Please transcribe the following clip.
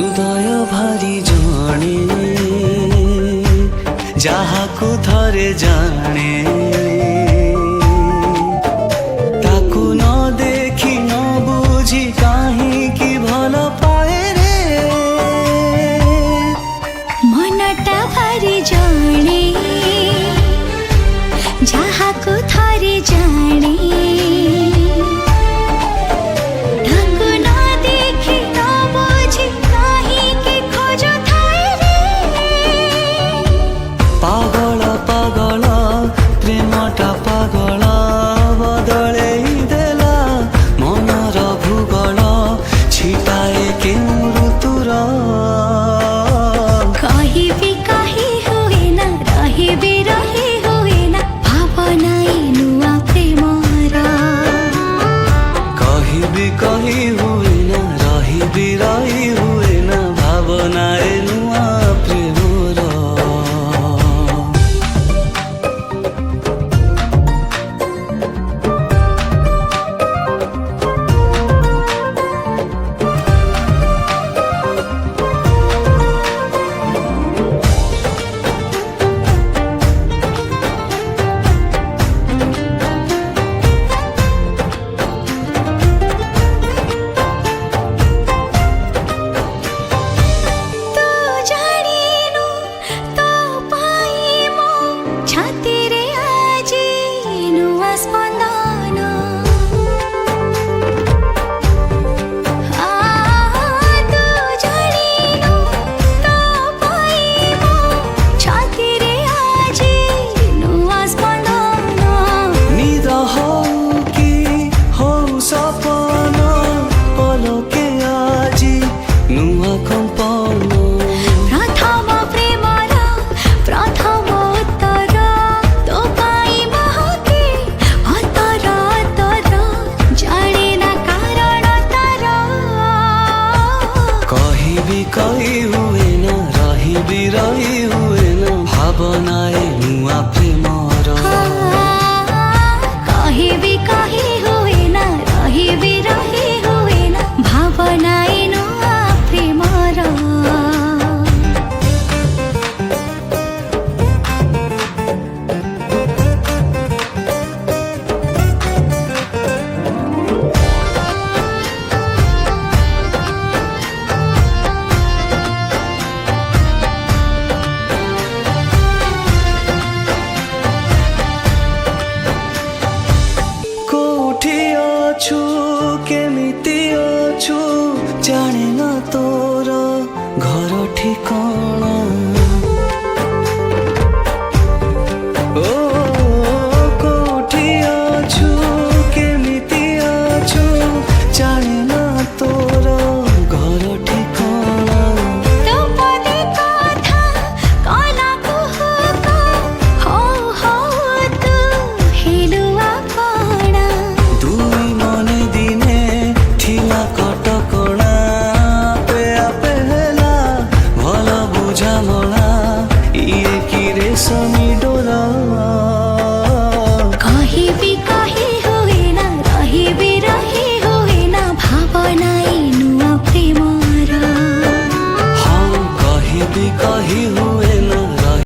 हृदय भारी जाने जाहाकू थरे जाने ताकू न देखी न बुझी काहींकि भल पाए रे मनटा भारी जाने जाहाकू थरे जाने पागल पागल प्रेमटा पागल बदले देला मनर भूगोल छिटाए केउँ ऋतुर कहिबी कहि हुए ना रहिबी रहि हुए ना भावनाई नुआ प्रेमर कहिबी कहि हुए ना रहिबी रहि हुए ना भावनाए नुआ प्रेमर कही हुए ना रही हुए ना भावनाए नुआ प्रेमर कही हुए ना रही हुए ना भावनाए नुआ प्रेमर छु केमिति अछु जाने न तोर घर ठिकाना ओ कोठी अछु केमिति अछु जाने न तोर घर ठिकाना तो पदे कथा कला कुहका हो हो तू हेलुआ कणा कटकणा पे आपे हेला भल बुझामणा इए कि रे